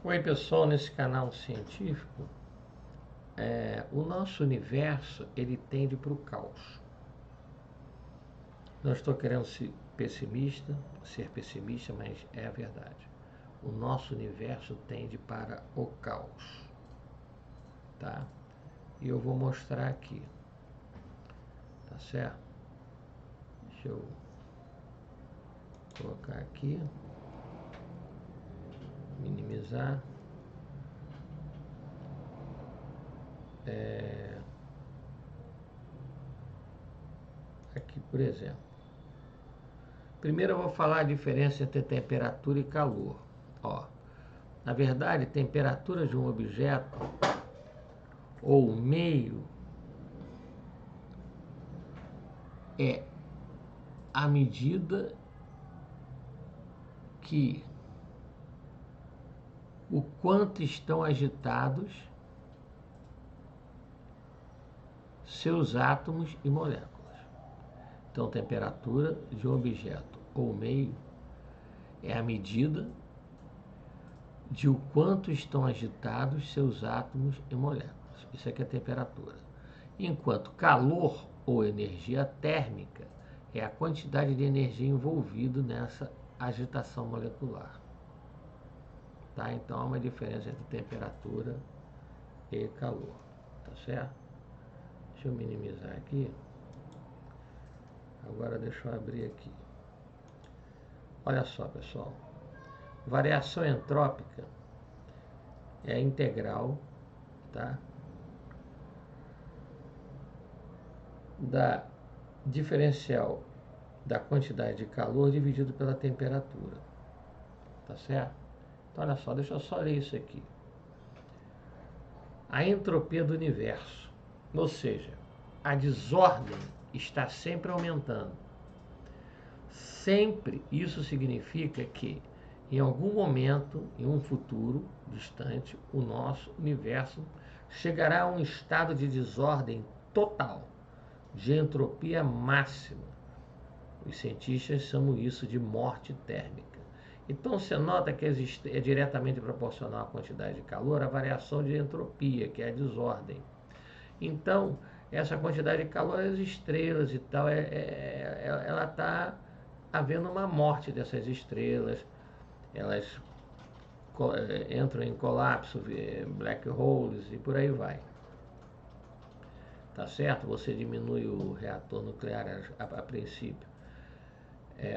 Oi pessoal, nesse canal científico, o nosso universo ele tende para o caos. Não estou querendo ser pessimista, mas é a verdade. O nosso universo tende para o caos, tá? E eu vou mostrar aqui, tá certo? Deixa eu colocar aqui, minimizar. Aqui, por exemplo. Primeiro eu vou falar a diferença entre temperatura e calor. Ó, na verdade, temperatura de um objeto ou meio é a medida que o quanto estão agitados seus átomos e moléculas. Então, temperatura de um objeto ou meio é a medida de o quanto estão agitados seus átomos e moléculas. Isso aqui é temperatura. Enquanto calor ou energia térmica é a quantidade de energia envolvida nessa agitação molecular. Tá? Então há uma diferença entre temperatura e calor. Tá certo? Deixa eu minimizar aqui. Agora deixa eu abrir aqui. Olha só, pessoal. Variação entrópica é a integral, tá? Da diferencial da quantidade de calor dividido pela temperatura. Tá certo? Então, olha só, deixa eu só ler isso aqui. A entropia do universo, ou seja, a desordem está sempre aumentando. Sempre isso significa que, em algum momento, em um futuro distante, o nosso universo chegará a um estado de desordem total, de entropia máxima. Os cientistas chamam isso de morte térmica. Então você nota que é diretamente proporcional à quantidade de calor a variação de entropia, que é a desordem. Então, essa quantidade de calor, as estrelas e tal, ela está havendo uma morte dessas estrelas, elas entram em colapso, black holes e por aí vai. Tá certo? Você diminui o reator nuclear a princípio.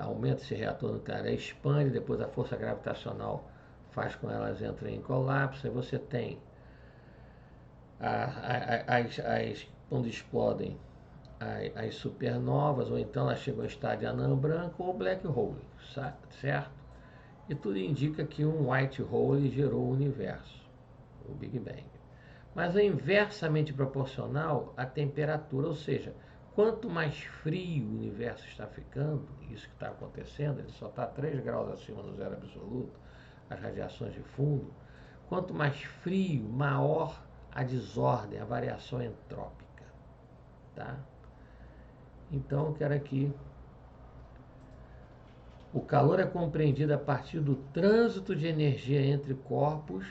Aumenta esse reator nuclear, expande, depois a força gravitacional faz com que elas entrem em colapso, e você tem quando explodem as supernovas, ou então elas chegam ao estado de anã branco ou black hole, certo? E tudo indica que um white hole gerou o universo, o Big Bang. Mas é inversamente proporcional à temperatura, ou seja, quanto mais frio o universo está ficando, isso que está acontecendo, ele só está 3 graus acima do zero absoluto, as radiações de fundo, quanto mais frio, maior a desordem, a variação entrópica. Tá? Então, eu quero aqui. O calor é compreendido a partir do trânsito de energia entre corpos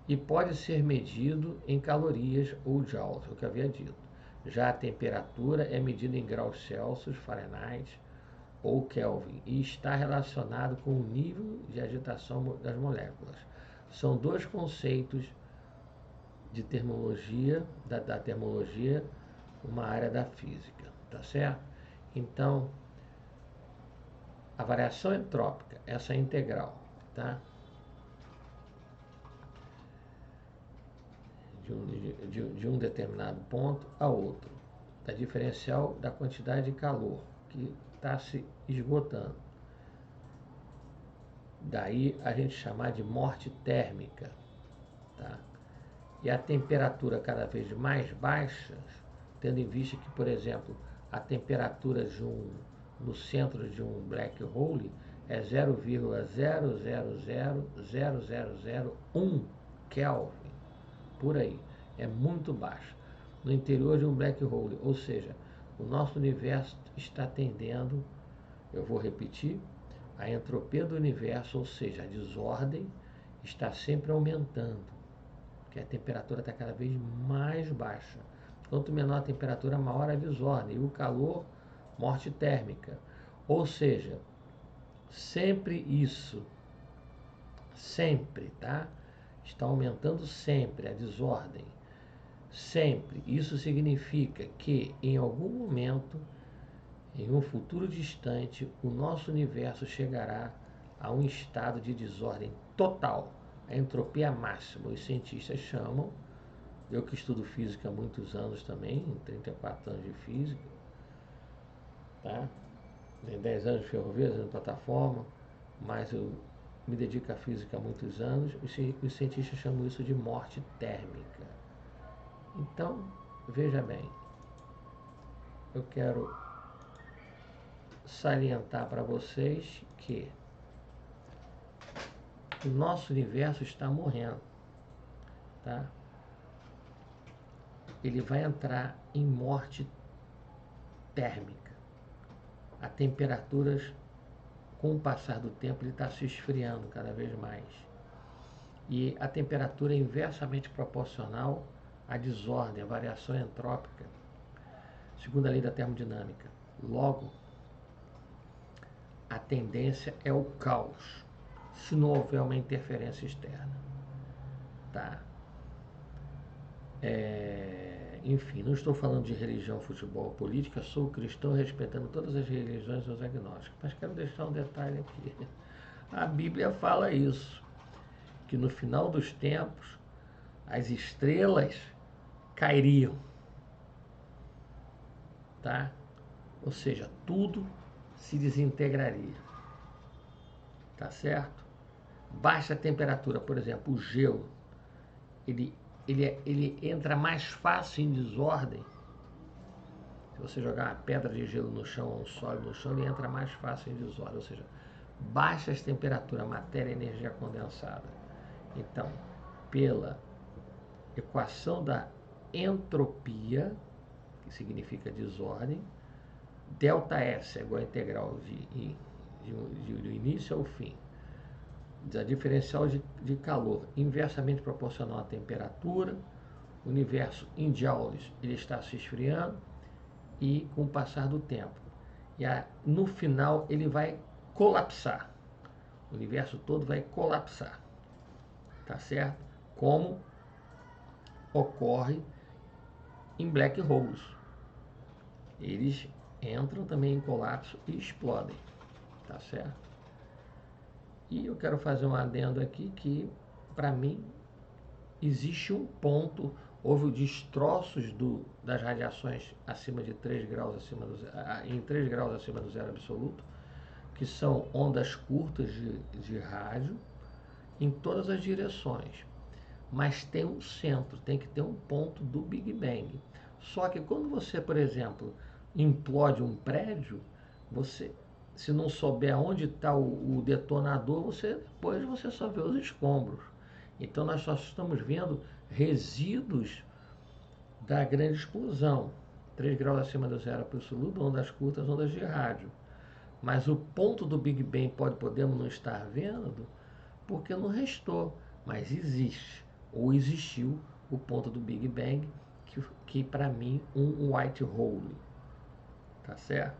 e pode ser medido em calorias ou joules, é o que eu havia dito. Já a temperatura é medida em graus Celsius, Fahrenheit ou Kelvin e está relacionado com o nível de agitação das moléculas. São dois conceitos de termologia, da termologia, uma área da física, tá certo? Então, a variação entrópica, essa é integral, tá? De um determinado ponto a outro, da diferencial da quantidade de calor que está se esgotando. Daí a gente chamar de morte térmica, tá? E a temperatura cada vez mais baixa, tendo em vista que, por exemplo, a temperatura no centro de um black hole é 0,00000001 Kelvin, por aí, é muito baixo. No interior de um black hole, ou seja, o nosso universo está tendendo, eu vou repetir, a entropia do universo, ou seja, a desordem, está sempre aumentando, porque a temperatura está cada vez mais baixa. Quanto menor a temperatura, maior a desordem. E o calor, morte térmica. Ou seja, sempre isso, sempre, tá? Está aumentando sempre a desordem. Sempre. Isso significa que em algum momento, em um futuro distante, o nosso universo chegará a um estado de desordem total, a entropia máxima. Os cientistas chamam, eu que estudo física há muitos anos também, 34 anos de física, tá? Tem 10 anos de ferrovia, na plataforma, mas eu me dedico à física há muitos anos. Os cientistas chamam isso de morte térmica. Então, veja bem, eu quero salientar para vocês que o nosso universo está morrendo, tá? Ele vai entrar em morte térmica. A temperaturas, com o passar do tempo, ele está se esfriando cada vez mais. E a temperatura é inversamente proporcional à desordem, à variação entrópica, segundo a lei da termodinâmica. Logo, a tendência é o caos, se não houver uma interferência externa. Tá? Enfim, não estou falando de religião, futebol, política, sou cristão respeitando todas as religiões e os agnósticos, mas quero deixar um detalhe aqui. A Bíblia fala isso, que no final dos tempos as estrelas cairiam, tá? Ou seja, tudo se desintegraria, tá certo? Baixa temperatura, por exemplo, o gelo, ele entra mais fácil em desordem. Se você jogar uma pedra de gelo no chão, um sólido no chão, ele entra mais fácil em desordem. Ou seja, baixas temperaturas, matéria e energia condensada. Então, pela equação da entropia, que significa desordem, ΔS é igual a integral do início ao fim, da diferencial de calor inversamente proporcional à temperatura, o universo em joules ele está se esfriando e com o passar do tempo. No final ele vai colapsar. O universo todo vai colapsar. Tá certo? Como ocorre em black holes. Eles entram também em colapso e explodem. Tá certo? E eu quero fazer um adendo aqui que, para mim, existe um ponto, houve destroços das radiações acima de 3 graus em 3 graus acima do zero absoluto, que são ondas curtas de rádio em todas as direções. Mas tem um centro, tem que ter um ponto do Big Bang. Só que quando você, por exemplo, implode um prédio, você, se não souber onde está o detonador, depois você só vê os escombros. Então nós só estamos vendo resíduos da grande explosão. 3 graus acima do zero absoluto, ondas curtas, ondas de rádio. Mas o ponto do Big Bang podemos não estar vendo porque não restou, mas existe, ou existiu o ponto do Big Bang, que para mim um white hole. Tá certo?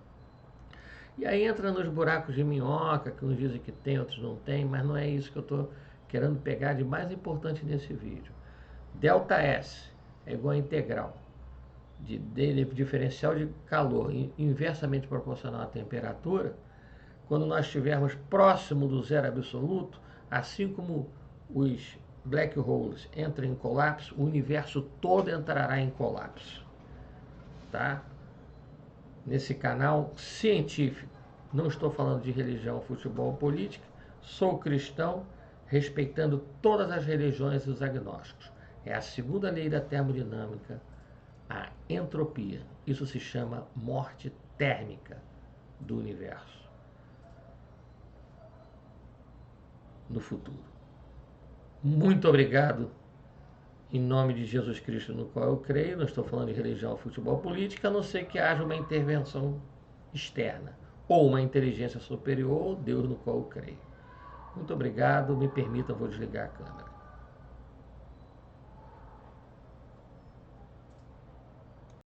E aí entra nos buracos de minhoca, que uns dizem que tem, outros não tem, mas não é isso que eu estou querendo pegar de mais importante nesse vídeo. ΔS é igual a integral de diferencial de calor inversamente proporcional à temperatura. Quando nós estivermos próximo do zero absoluto, assim como os black holes entram em colapso, o universo todo entrará em colapso. Tá? Nesse canal científico, não estou falando de religião, futebol ou política, sou cristão, respeitando todas as religiões e os agnósticos. É a segunda lei da termodinâmica, a entropia. Isso se chama morte térmica do universo no futuro. Muito obrigado, em nome de Jesus Cristo, no qual eu creio. Não estou falando de religião, futebol, política, a não ser que haja uma intervenção externa, ou uma inteligência superior, ou Deus no qual eu creio. Muito obrigado. Me permita, eu vou desligar a câmera.